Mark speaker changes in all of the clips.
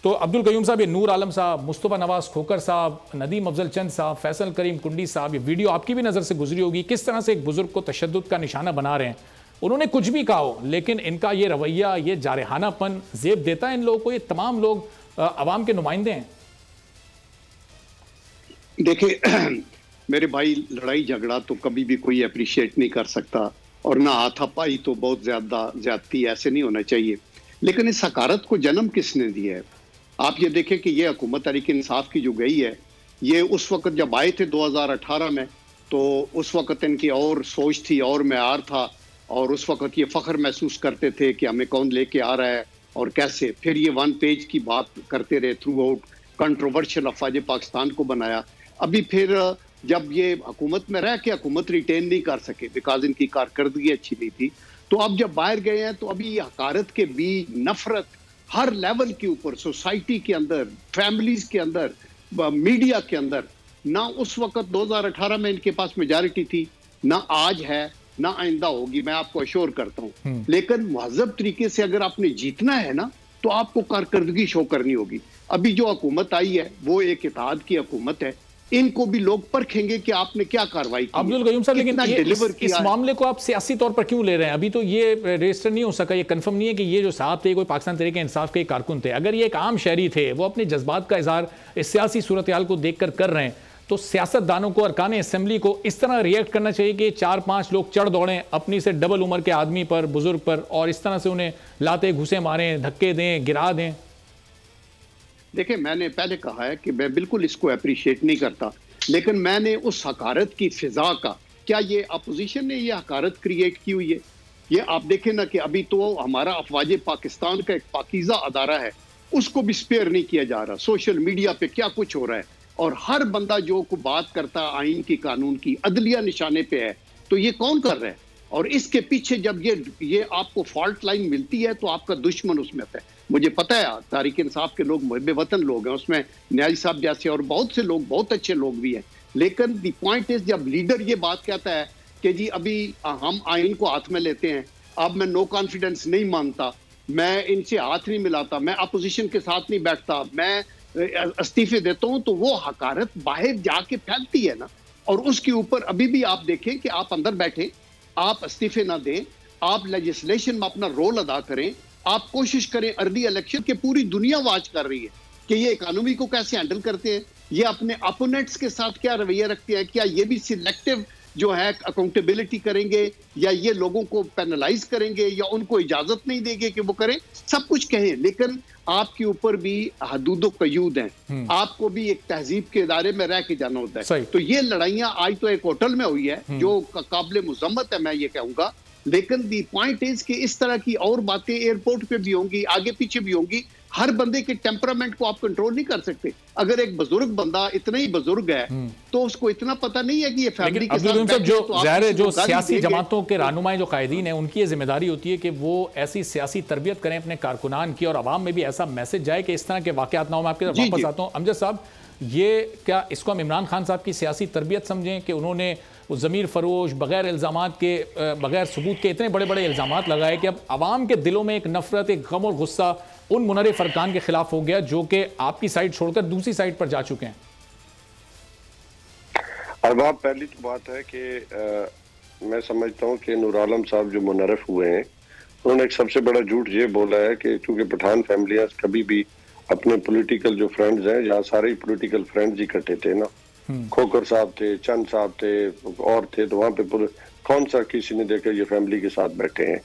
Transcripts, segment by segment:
Speaker 1: तो अब्दुल कयूम साहब, ये नूर आलम साहब, मुस्तफ़ा नवाज खोकर साहब, नदीम अफजल चंद साहब, फैसल करीम कुंडी साहब, ये वीडियो आपकी भी नज़र से गुजरी होगी, किस तरह से एक बुजुर्ग को तशद्दुद का निशाना बना रहे हैं। उन्होंने कुछ भी कहा हो, लेकिन इनका ये रवैया, ये जारहानापन ज़ेब देता है इन लोगों को। ये तमाम लोग अवाम के नुमाइंदे हैं।
Speaker 2: देखिए मेरे भाई, लड़ाई झगड़ा तो कभी भी कोई अप्रिशिएट नहीं कर सकता, और ना हाथापाई तो बहुत ज्यादती, ऐसे नहीं होना चाहिए। लेकिन इस हकारत को जन्म किसने दिया है? आप ये देखें कि ये हुकूमत तहरीक इंसाफ की जो गई है, ये उस वक्त जब आए थे 2018 में, तो उस वक्त इनकी और सोच थी और मैयार था, और उस वक्त ये फख्र महसूस करते थे कि हमें कौन लेके आ रहा है और कैसे। फिर ये 1 पेज की बात करते रहे, थ्रू आउट कंट्रोवर्शियल अफवाज पाकिस्तान को बनाया। अभी फिर जब ये हुकूमत में रह के हुकूमत रिटेन नहीं कर सके बिकॉज इनकी कारकर्दगी अच्छी नहीं थी, तो अब जब बाहर गए हैं तो अभी ये हकारत के बीच, नफरत हर लेवल के ऊपर, सोसाइटी के अंदर, फैमिलीज के अंदर, मीडिया के अंदर, ना उस वक्त 2018 में इनके पास मेजॉरिटी थी, ना आज है, ना आइंदा होगी, मैं आपको अश्योर करता हूं। लेकिन महजब तरीके से अगर आपने जीतना है ना, तो आपको कारकर्दगी शो करनी होगी। अभी जो हुकूमत आई है वो एक इत्तेहाद की हुकूमत है, इनको भी लोग परखेंगे कि आपने क्या कार्रवाई की।
Speaker 1: अब्दुल कयूम साहब, लेकिन इस मामले को आप सियासी तौर पर क्यों ले रहे हैं? अभी तो ये रजिस्टर नहीं हो सका, ये कंफर्म नहीं है कि ये जो साहब थे कोई पाकिस्तान तहरीक इंसाफ के कारकुन थे। अगर ये एक आम शहरी थे, वो अपने जज्बात का इजहार इस सियासी सूरत हाल को देखकर कर रहे हैं, तो सियासतदानों को, अरकान असेंबली को इस तरह रिएक्ट करना चाहिए कि 4-5 लोग चढ़ दौड़ें अपनी से डबल उम्र के आदमी पर, बुजुर्ग पर, और इस तरह से उन्हें लाते घुसे मारें, धक्के दें, गिरा दें।
Speaker 2: देखिए, मैंने पहले कहा है कि मैं बिल्कुल इसको अप्रिशिएट नहीं करता, लेकिन मैंने उस हकारत की फिजा का, क्या ये अपोजिशन ने ये हकारत क्रिएट की हुई है? ये आप देखें ना कि अभी तो हमारा अफवाज पाकिस्तान का एक पाकीज़ा अदारा है, उसको भी स्पेयर नहीं किया जा रहा। सोशल मीडिया पे क्या कुछ हो रहा है, और हर बंदा जो को बात करता है आइन की, कानून की, अदलिया निशाने पे है, तो ये कौन कर रहा है? और इसके पीछे जब ये आपको फॉल्ट लाइन मिलती है तो आपका दुश्मन उसमें होता है। मुझे पता है तारीक इंसाफ के लोग मुहब्बे वतन लोग हैं, उसमें न्याजी साहब जैसे और बहुत से लोग, बहुत अच्छे लोग भी हैं। लेकिन द पॉइंट इज, जब लीडर ये बात कहता है कि जी अभी हम आइन को हाथ में लेते हैं, अब मैं नो कॉन्फिडेंस नहीं मानता, मैं इनसे हाथ नहीं मिलाता, मैं अपोजिशन के साथ नहीं बैठता, मैं इस्तीफे देता हूं, तो वो हकारत बाहर जाके फैलती है ना। और उसके ऊपर अभी भी आप देखें कि आप अंदर बैठे, आप इस्तीफे ना दें, आप लेजिस्लेशन में अपना रोल अदा करें, आप कोशिश करें अर्ली इलेक्शन के, पूरी दुनिया वाच कर रही है कि ये इकोनॉमी को कैसे हैंडल करते हैं, ये अपने अपोनेंट्स के साथ क्या रवैया रखते हैं, क्या ये भी सिलेक्टिव जो है अकाउंटेबिलिटी करेंगे, या ये लोगों को पेनलाइज करेंगे, या उनको इजाजत नहीं देंगे कि वो करें। सब कुछ कहें, लेकिन आपके ऊपर भी हदूद कयूद हैं, आपको भी एक तहजीब के इदारे में रह के जाना होता है। तो ये लड़ाइयां आज तो एक होटल में हुई है जो काबिल मुजम्मत है, मैं ये कहूंगा। लेकिन दी पॉइंट इज कि इस तरह की और बातें एयरपोर्ट पे भी होंगी, आगे पीछे भी होंगी। हर बंदे के टेम्परामेंट को आप कंट्रोल नहीं कर सकते। अगर एक बुजुर्ग बंदा इतना ही बुजुर्ग है तो उसको इतना पता नहीं है कि ये फैमिली के साथ
Speaker 1: जो सियासी जमातों के रहनुमाई, जो कायदीन है, उनकी ये जिम्मेदारी होती है कि वो ऐसी सियासी तरबियत करें अपने कारकुनान की, और आवाम में भी ऐसा मैसेज जाए कि इस तरह के वाकयात ना हो। मैं आपके तरफ वापस आता हूँ अमजद साहब, ये क्या इसको हम इमरान खान साहब की सियासी तरबियत समझें कि उन्होंने वो ज़मीर फरोश, बगैर इल्ज़ामात के, बगैर सबूत के इतने बड़े बड़े इल्ज़ामात लगाए कि अब आवाम के दिलों में एक नफरत, एक गम और गुस्सा उन मुनरिफ अरकान के खिलाफ हो गया जो कि आपकी साइड छोड़कर दूसरी साइड पर जा चुके हैं?
Speaker 3: अरबाब, पहली तो बात है कि मैं समझता हूँ कि नूर आलम साहब जो मुनरिफ हुए हैं, उन्होंने एक सबसे बड़ा झूठ ये बोला है कि चूंकि पठान फैमिलियां कभी भी अपने पॉलिटिकल जो फ्रेंड्स हैं, जहाँ सारे पॉलिटिकल फ्रेंड्स इकट्ठे थे ना, खोकर साहब थे, चंद साहब थे और थे, तो वहाँ पे कौन सा किसी ने देखा ये फैमिली के साथ बैठे हैं?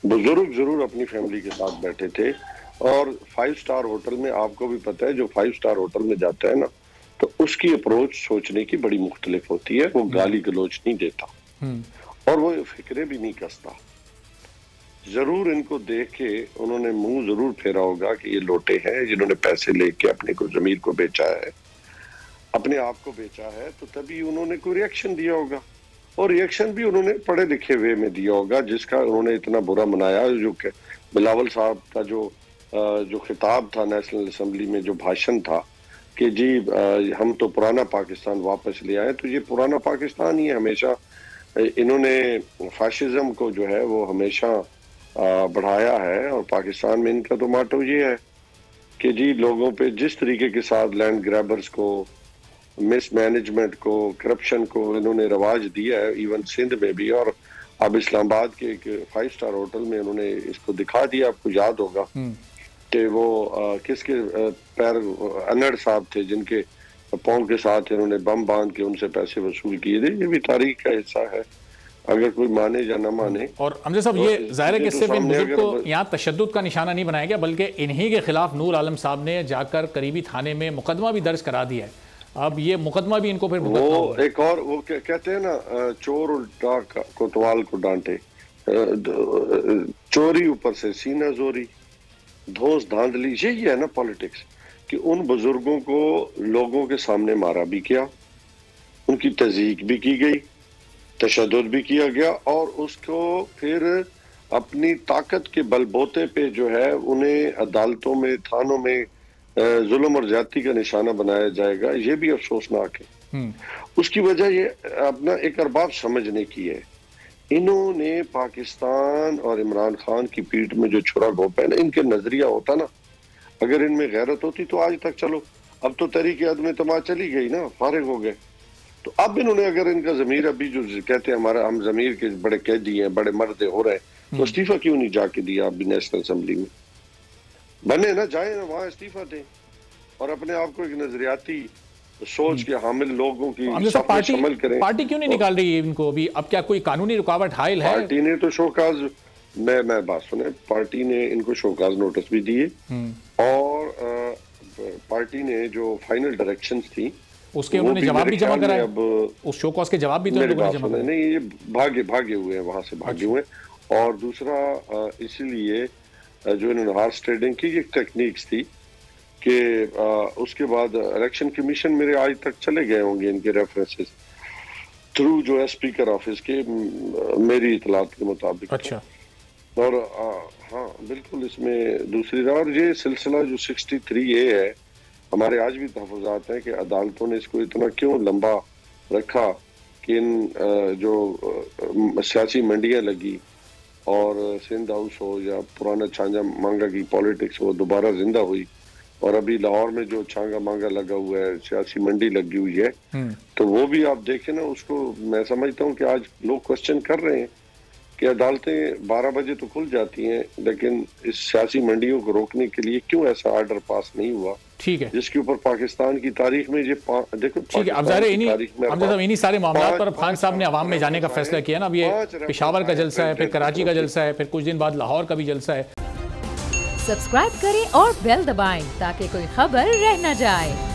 Speaker 3: बुजुर्ग जरूर अपनी फैमिली के साथ बैठे थे। और 5 स्टार होटल में आपको भी पता है, जो 5 स्टार होटल में जाता है ना, तो उसकी अप्रोच सोचने की बड़ी मुख्तलिफ होती है। वो गाली गलोच नहीं देता और वो फिक्रे भी नहीं कसता। जरूर इनको देख के उन्होंने मुंह जरूर फेरा होगा कि ये लोटे हैं जिन्होंने पैसे लेके अपने को जमीर को बेचा है, अपने आप को बेचा है, तो तभी उन्होंने कोई रिएक्शन दिया होगा। और रिएक्शन भी उन्होंने पढ़े लिखे वे में दिया होगा, जिसका उन्होंने इतना बुरा मनाया। जो बिलावल साहब का जो खिताब था नेशनल असेंबली में, जो भाषण था कि जी हम तो पुराना पाकिस्तान वापस ले आए, तो ये पुराना पाकिस्तान ही है। हमेशा इन्होंने फाशिज्म को जो है वो हमेशा बढ़ाया है, और पाकिस्तान में इनका तो माटो ये है कि जी लोगों पे जिस तरीके के साथ लैंड ग्रैबर्स को, मिसमैनेजमेंट को, करप्शन को इन्होंने रवाज दिया है, इवन सिंध में भी, और अब इस्लामाबाद के एक 5 स्टार होटल में उन्होंने इसको दिखा दिया। आपको याद होगा कि वो किसके पैर अनड़ साहब थे जिनके पाँव के साथ इन्होंने बम बांध के उनसे पैसे वसूल किए थे। ये भी तारीख का हिस्सा है, अगर कोई माने या न माने।
Speaker 1: और अमजद साहब, ये जाहिर है कि सिर्फ इन बुजुर्ग को यहाँ तशद्दुद का निशाना नहीं बनाया गया, बल्कि इन्हीं के खिलाफ नूर आलम साहब ने जाकर करीबी थाने में मुकदमा भी दर्ज करा दिया है। अब ये मुकदमा भी इनको फिर
Speaker 3: वो एक और वो कहते हैं ना, चोर उल्टा कोतवाल को डांटे, चोरी ऊपर से सीना जोरी, धोस धांधली, यही है ना पॉलिटिक्स, कि उन बुजुर्गों को लोगों के सामने मारा भी किया, उनकी तज़ीक भी की गई, तशद्दुद भी किया गया, और उसको फिर अपनी ताकत के बलबूते पे जो है उन्हें अदालतों में, थानों में जुल्म और ज्यादती का निशाना बनाया जाएगा। ये भी अफसोसनाक है। उसकी वजह ये अपना एक अरबाब समझने की है। इन्होंने पाकिस्तान और इमरान खान की पीठ में जो छुरा घोंपा है ना, इनके नजरिया होता ना, अगर इनमें गैरत होती तो आज तक चलो, अब तो तहरीक अदम तमाम चली गई ना, फारिग हो गए। तो अब इन्होंने, अगर इनका जमीर अभी जो कहते हैं हमारा, हम जमीर के बड़े कैदी हैं, बड़े मर्द हो रहे हैं, तो इस्तीफा क्यों नहीं जाके दिया अभी नेशनल असेंबली में? बने ना, जाए ना वहां इस्तीफा दें और अपने आप को एक नजरियाती सोच के हामिल लोगों की शामिल करें।
Speaker 1: पार्टी क्यों नहीं निकाल रही है इनको अभी? अब क्या कोई कानूनी रुकावट हायल है?
Speaker 3: पार्टी ने तो शोकाज, मैं बात सुने, पार्टी ने इनको शोकाज नोटिस भी दिए, और पार्टी ने जो फाइनल डायरेक्शंस थी
Speaker 1: उसके उन्होंने जवाब भी जमा कराए। अब उस शोकॉज के जवाब भी तो उन्होंने जमा कराए।
Speaker 3: नहीं, ये भागे हुए हैं, वहां से भागे हुए हैं। और दूसरा इसीलिए जो इन्होंने हॉर्स ट्रेडिंग की एक टेक्निक्स थी कि उसके बाद इलेक्शन कमीशन मेरे आज तक चले गए होंगे इनके रेफरेंसेस थ्रू जो है स्पीकर ऑफिस के, मेरी इतलात के मुताबिक।
Speaker 1: अच्छा।
Speaker 3: और हाँ बिल्कुल, इसमें दूसरी और ये सिलसिला जो 63A है, हमारे आज भी तहफ़्फ़ुज़ात हैं कि अदालतों ने इसको इतना क्यों लंबा रखा कि इन जो सियासी मंडियाँ लगी और सिंध हाउस हो या पुराना छांगा मांगा की पॉलिटिक्स वो दोबारा जिंदा हुई, और अभी लाहौर में जो छांगा मांगा लगा हुआ है, सियासी मंडी लगी हुई है, तो वो भी आप देखें ना, उसको मैं समझता हूँ कि आज लोग क्वेश्चन कर रहे हैं कि अदालतें 12 बजे तो खुल जाती हैं, लेकिन इस सियासी मंडियों को रोकने के लिए क्यों ऐसा ऑर्डर पास नहीं हुआ?
Speaker 1: ठीक है,
Speaker 3: जिसके ऊपर पाकिस्तान की तारीख में ये देखो,
Speaker 1: ठीक है। अब ज़ाहिर इन्हीं सारे मामलों पर खान साहब ने अवाम में जाने का फैसला किया ना। अब ये पेशावर का जलसा है, फिर कराची का जलसा है, फिर कुछ दिन बाद लाहौर का भी जलसा है।
Speaker 4: सब्सक्राइब करें और बेल दबाएं ताकि कोई खबर रह न जाए।